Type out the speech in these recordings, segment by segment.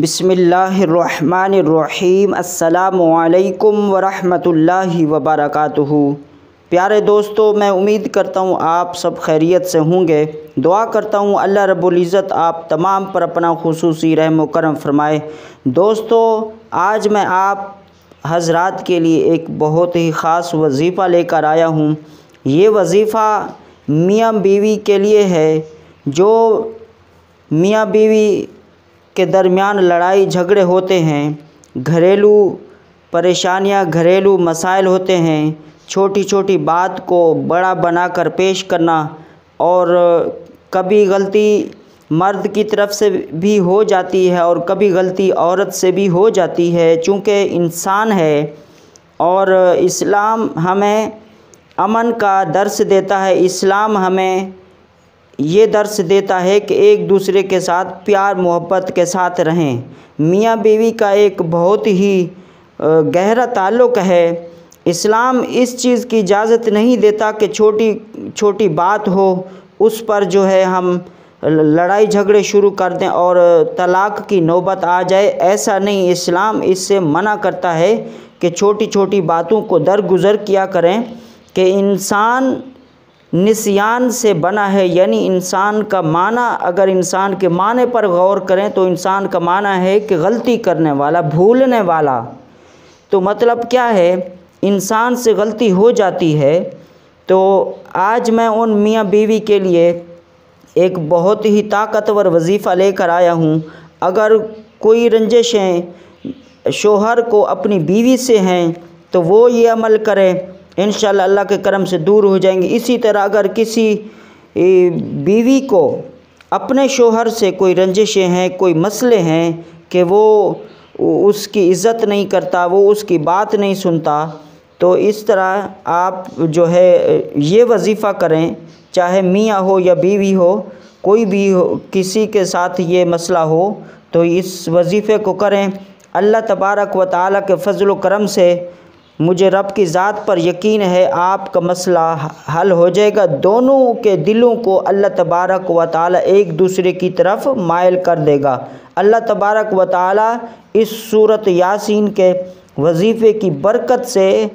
बिस्मिल्लाहिर्रहमानिर्रहीम। अस्सलामुअलैकुम वरहमतुल्लाहि वबरकातुहू। प्यारे दोस्तों, मैं उम्मीद करता हूँ आप सब खैरियत से होंगे। दुआ करता हूँ अल्लाह रब्बुल इज़्ज़त आप तमाम पर अपना खुसूसी रहम व करम फरमाए। दोस्तों, आज मैं आप हज़रात के लिए एक बहुत ही ख़ास वजीफ़ा लेकर आया हूँ। ये वजीफ़ा मियाँ बीवी के लिए है। जो मियाँ बीवी के दरमियान लड़ाई झगड़े होते हैं, घरेलू परेशानियां, घरेलू मसाइल होते हैं, छोटी छोटी बात को बड़ा बनाकर पेश करना, और कभी गलती मर्द की तरफ से भी हो जाती है और कभी गलती औरत से भी हो जाती है। चूँकि इंसान है और इस्लाम हमें अमन का दर्स देता है। इस्लाम हमें ये दर्स देता है कि एक दूसरे के साथ प्यार मोहब्बत के साथ रहें। मियाँ बीवी का एक बहुत ही गहरा ताल्लुक़ है। इस्लाम इस चीज़ की इजाज़त नहीं देता कि छोटी छोटी बात हो उस पर जो है हम लड़ाई झगड़े शुरू कर दें और तलाक़ की नौबत आ जाए। ऐसा नहीं, इस्लाम इससे मना करता है कि छोटी छोटी बातों को दरगुज़र किया करें। कि इंसान निस्यान से बना है, यानी इंसान का माना, अगर इंसान के माने पर गौर करें तो इंसान का माना है कि गलती करने वाला, भूलने वाला। तो मतलब क्या है, इंसान से गलती हो जाती है। तो आज मैं उन मियाँ बीवी के लिए एक बहुत ही ताकतवर वजीफ़ा लेकर आया हूँ। अगर कोई रंजिशें शोहर को अपनी बीवी से हैं तो वो ये अमल करें, इंशाअल्लाह अल्लाह के करम से दूर हो जाएंगे। इसी तरह अगर किसी बीवी को अपने शोहर से कोई रंजिशें हैं, कोई मसले हैं कि वो उसकी इज़्ज़त नहीं करता, वो उसकी बात नहीं सुनता, तो इस तरह आप जो है ये वजीफ़ा करें। चाहे मियाँ हो या बीवी हो, कोई भी हो, किसी के साथ ये मसला हो तो इस वजीफ़े को करें। अल्लाह तबारक व तआला के फ़ज़ल व करम से मुझे रब की ज़ात पर यकीन है आपका मसला हल हो जाएगा। दोनों के दिलों को अल्लाह तबारक व तआला एक दूसरे की तरफ मायल कर देगा। अल्लाह तबारक व तआला इस सूरत यासीन के वजीफ़े की बरकत से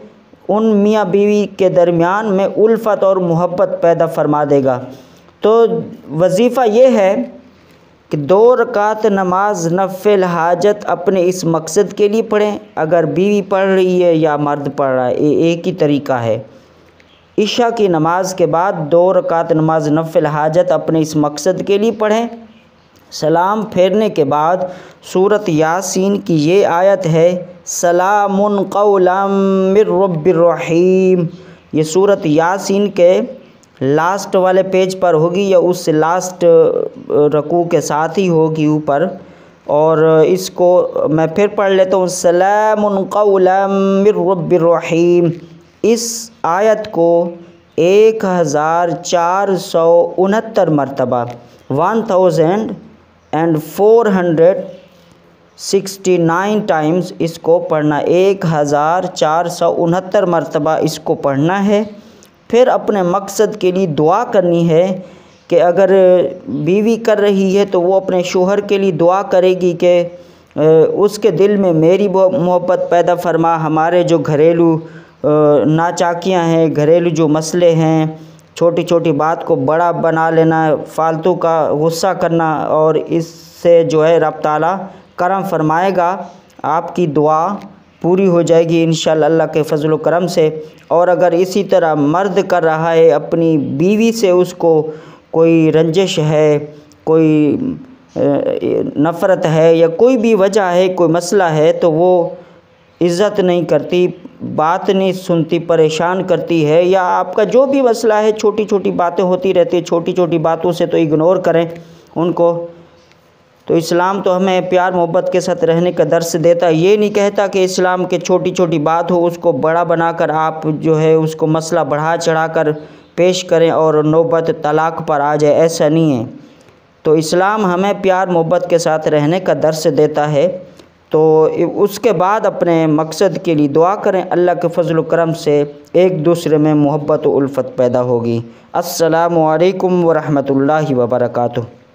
उन मियाँ बीवी के दरमियान में उल्फत और मोहब्बत पैदा फरमा देगा। तो वजीफ़ा ये है कि 2 रकात नमाज नफ़िल हाजत अपने इस मकसद के लिए पढ़ें। अगर बीवी पढ़ रही है या मर्द पढ़ रहा है, एक ही तरीका है। इशा की नमाज के बाद 2 रकात नमाज नफ़िल हाजत अपने इस मकसद के लिए पढ़ें। सलाम फेरने के बाद सूरत यासीन की ये आयत है, सलामुन क़ौलन मिर रब्बिर रहीम। ये सूरत यासीन के लास्ट वाले पेज पर होगी या उससे लास्ट रकू के साथ ही होगी ऊपर। और इसको मैं फिर पढ़ लेता हूँ, सलामुन क़ौलन मिर रब्बिर रहीम। इस आयत को 1469 मरतबा 1469 टाइम्स इसको पढ़ना, 1469 मरतबा इसको पढ़ना है। फिर अपने मकसद के लिए दुआ करनी है कि अगर बीवी कर रही है तो वो अपने शोहर के लिए दुआ करेगी कि उसके दिल में मेरी मोहब्बत पैदा फरमा। हमारे जो घरेलू नाचाकियाँ हैं, घरेलू जो मसले हैं, छोटी छोटी बात को बड़ा बना लेना, फालतू का गुस्सा करना, और इससे जो है रब ताला करम फरमाएगा, आपकी दुआ पूरी हो जाएगी इंशाअल्लाह अल्लाह के फ़ज़ल व करम से। और अगर इसी तरह मर्द कर रहा है अपनी बीवी से, उसको कोई रंजिश है, कोई नफ़रत है या कोई भी वजह है, कोई मसला है, तो वो इज़्ज़त नहीं करती, बात नहीं सुनती, परेशान करती है, या आपका जो भी मसला है, छोटी छोटी बातें होती रहती है, छोटी छोटी बातों से तो इग्नोर करें उनको। तो इस्लाम तो हमें प्यार मोहब्बत के साथ रहने का दर्स देता है। ये नहीं कहता कि इस्लाम के छोटी छोटी बात हो उसको बड़ा बनाकर आप जो है उसको मसला बढ़ा चढ़ा कर पेश करें और नौबत तलाक़ पर आ जाए, ऐसा नहीं है। तो इस्लाम हमें प्यार मोहब्बत के साथ रहने का दर्स देता है। तो उसके बाद अपने मकसद के लिए दुआ करें, अल्लाह के फ़ज़ल व करम से एक दूसरे में मोहब्बत व उल्फत पैदा होगी। अस्सलामु अलैकुम व रहमतुल्लाहि व बरकातुहू।